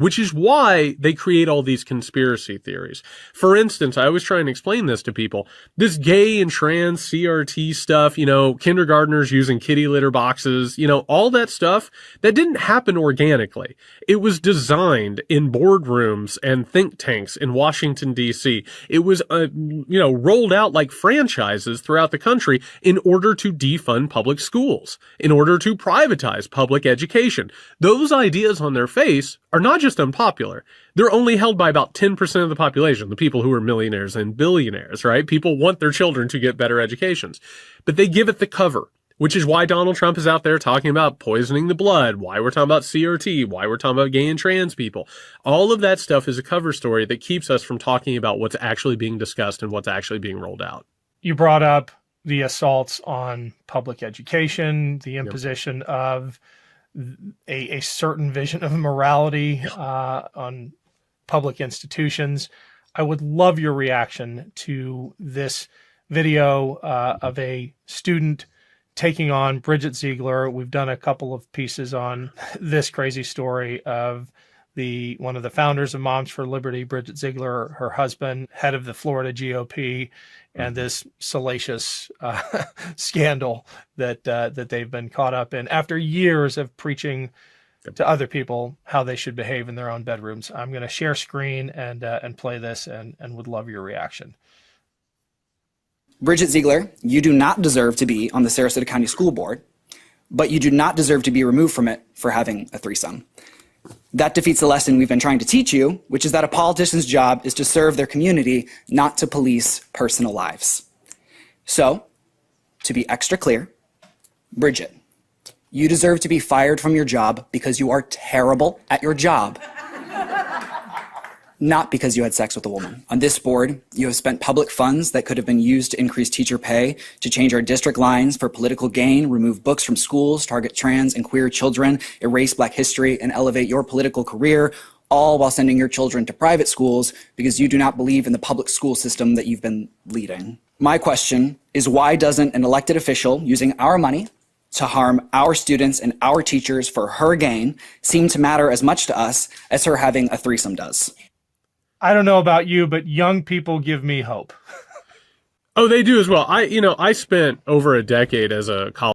which is why they create all these conspiracy theories. For instance, I always try and explain this to people. This gay and trans CRT stuff, kindergartners using kitty litter boxes, all that stuff, that didn't happen organically. It was designed in boardrooms and think tanks in Washington, D.C. It was, rolled out like franchises throughout the country in order to defund public schools, in order to privatize public education. Those ideas on their face are not just unpopular. They're only held by about 10% of the population, the people who are millionaires and billionaires, right? People want their children to get better educations, but they give it the cover, which is why Donald Trump is out there talking about poisoning the blood, why we're talking about CRT, why we're talking about gay and trans people. All of that stuff is a cover story that keeps us from talking about what's actually being discussed and what's actually being rolled out. You brought up the assaults on public education, the imposition of a certain vision of morality on public institutions. I would love your reaction to this video of a student taking on Bridget Ziegler. We've done a couple of pieces on this crazy story of one of the founders of Moms for Liberty, Bridget Ziegler, her husband, head of the Florida GOP, and this salacious scandal that they've been caught up in after years of preaching to other people how they should behave in their own bedrooms. I'm going to share screen and play this and would love your reaction. Bridget Ziegler, you do not deserve to be on the Sarasota County School Board, but you do not deserve to be removed from it for having a threesome. That defeats the lesson we've been trying to teach you, which is that a politician's job is to serve their community, not to police personal lives. So, to be extra clear, Bridget, you deserve to be fired from your job because you are terrible at your job, not because you had sex with a woman. On this board, you have spent public funds that could have been used to increase teacher pay, to change our district lines for political gain, remove books from schools, target trans and queer children, erase Black history, and elevate your political career, all while sending your children to private schools because you do not believe in the public school system that you've been leading. My question is, why doesn't an elected official using our money to harm our students and our teachers for her gain seem to matter as much to us as her having a threesome does? I don't know about you, but young people give me hope. Oh, they do as well. I spent over a decade as a college